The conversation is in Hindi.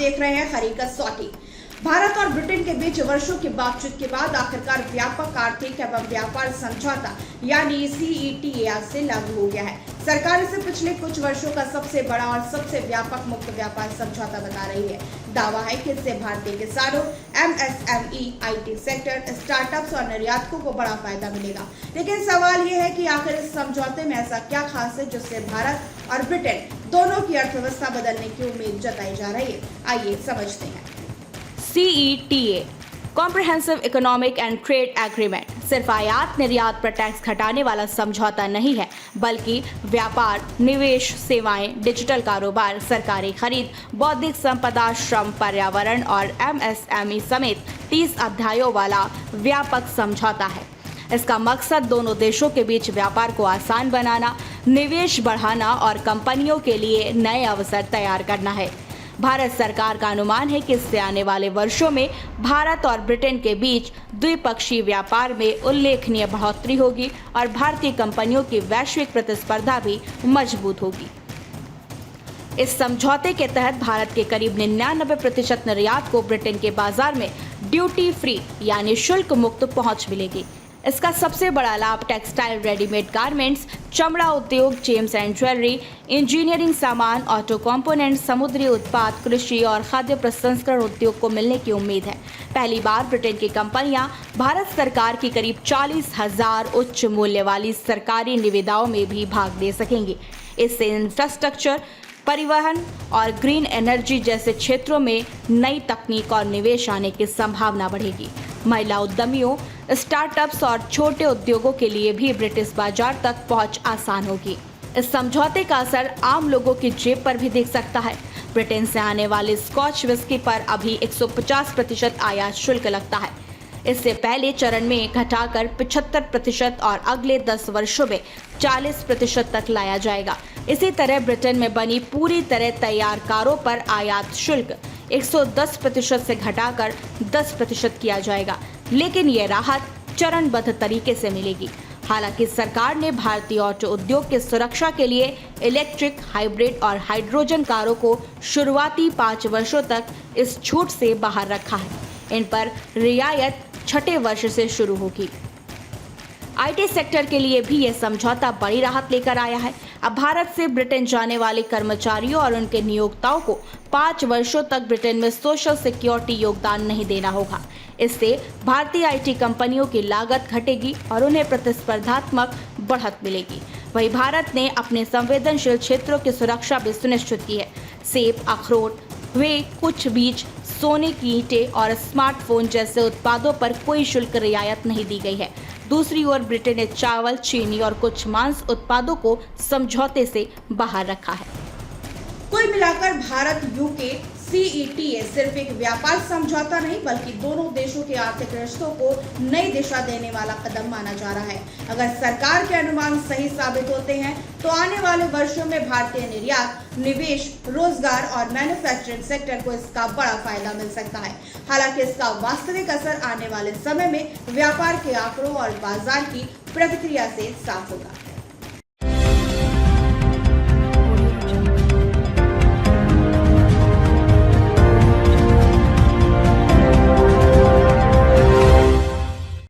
देख रहे हैं हरी कसौटी। भारत और ब्रिटेन के बीच वर्षों की बातचीत के बाद आखिरकार व्यापक आर्थिक एवं व्यापार समझौता यानी CETA आज से लागू हो गया है। सरकार इसे पिछले कुछ वर्षों का सबसे बड़ा और सबसे व्यापक मुक्त व्यापार समझौता बता रही है। दावा है कि इससे भारतीय किसानों, MSME, IT सेक्टर, स्टार्टअप्स और निर्यातकों को बड़ा फायदा मिलेगा। लेकिन सवाल ये है कि आखिर इस समझौते में ऐसा क्या खास है जिससे भारत और ब्रिटेन दोनों की अर्थव्यवस्था बदलने की उम्मीद जताई जा रही है। आइए समझते हैं। CETA comprehensive economic and trade agreement सिर्फ आयात निर्यात पर टैक्स घटाने वाला समझौता नहीं है, बल्कि व्यापार, निवेश, सेवाएं, डिजिटल कारोबार, सरकारी खरीद, बौद्धिक संपदा, श्रम, पर्यावरण और MSME समेत 30 अध्यायों वाला व्यापक समझौता है। इसका मकसद दोनों देशों के बीच व्यापार को आसान बनाना, निवेश बढ़ाना और कंपनियों के लिए नए अवसर तैयार करना है। भारत सरकार का अनुमान है कि इससे आने वाले वर्षों में भारत और ब्रिटेन के बीच द्विपक्षीय व्यापार में उल्लेखनीय बढ़ोतरी होगी और भारतीय कंपनियों की वैश्विक प्रतिस्पर्धा भी मजबूत होगी। इस समझौते के तहत भारत के करीब 99% निर्यात को ब्रिटेन के बाजार में ड्यूटी फ्री यानी शुल्क मुक्त पहुंच मिलेगी। इसका सबसे बड़ा लाभ टेक्सटाइल, रेडीमेड गारमेंट्स, चमड़ा उद्योग, जेम्स एंड ज्वेलरी, इंजीनियरिंग सामान, ऑटो कंपोनेंट, समुद्री उत्पाद, कृषि और खाद्य प्रसंस्करण उद्योग को मिलने की उम्मीद है। पहली बार ब्रिटेन की कंपनियां भारत सरकार की करीब 40,000 उच्च मूल्य वाली सरकारी निविदाओं में भी भाग ले सकेंगी। इससे इंफ्रास्ट्रक्चर, परिवहन और ग्रीन एनर्जी जैसे क्षेत्रों में नई तकनीक और निवेश आने की संभावना बढ़ेगी। महिला उद्यमियों, स्टार्टअप्स और छोटे उद्योगों के लिए भी ब्रिटिश बाजार तक पहुंच आसान होगी। इस समझौते का असर आम लोगों की जेब पर भी दिख सकता है। ब्रिटेन से आने वाले स्कॉच विस्की पर अभी 150% आयात शुल्क लगता है। इससे पहले चरण में घटाकर 75% और अगले 10 वर्षों में 40% तक लाया जाएगा। इसी तरह ब्रिटेन में बनी पूरी तरह तैयार कारों पर आयात शुल्क 110% से घटाकर 10% किया जाएगा, लेकिन ये राहत चरणबद्ध तरीके से मिलेगी। हालांकि सरकार ने भारतीय ऑटो उद्योग की सुरक्षा के लिए इलेक्ट्रिक, हाइब्रिड और हाइड्रोजन कारों को शुरुआती 5 वर्षों तक इस छूट से बाहर रखा है। इन पर रियायत 6ठे वर्ष से शुरू होगी। IT सेक्टर के लिए भी यह समझौता बड़ी राहत लेकर आया है। अब भारत से ब्रिटेन जाने वाले कर्मचारियों और उनके नियोक्ताओं को 5 वर्षों तक ब्रिटेन में सोशल सिक्योरिटी योगदान नहीं देना होगा। इससे भारतीय IT कंपनियों की लागत घटेगी और उन्हें प्रतिस्पर्धात्मक बढ़त मिलेगी। वहीं भारत ने अपने संवेदनशील क्षेत्रों की सुरक्षा भी सुनिश्चित की है। सेब, अखरोट, वे कुछ बीज, सोने की ईंटें और स्मार्टफोन जैसे उत्पादों पर कोई शुल्क रियायत नहीं दी गई है। दूसरी ओर ब्रिटेन ने चावल, चीनी और कुछ मांस उत्पादों को समझौते से बाहर रखा है। कुल मिलाकर भारत UK CETA सिर्फ एक व्यापार समझौता नहीं बल्कि दोनों देशों के आर्थिक रिश्तों को नई दिशा देने वाला कदम माना जा रहा है। अगर सरकार के अनुमान सही साबित होते हैं तो आने वाले वर्षों में भारतीय निर्यात, निवेश, रोजगार और मैन्युफैक्चरिंग सेक्टर को इसका बड़ा फायदा मिल सकता है। हालांकि इसका वास्तविक असर आने वाले समय में व्यापार के आंकड़ों और बाजार की प्रतिक्रिया से साफ होगा।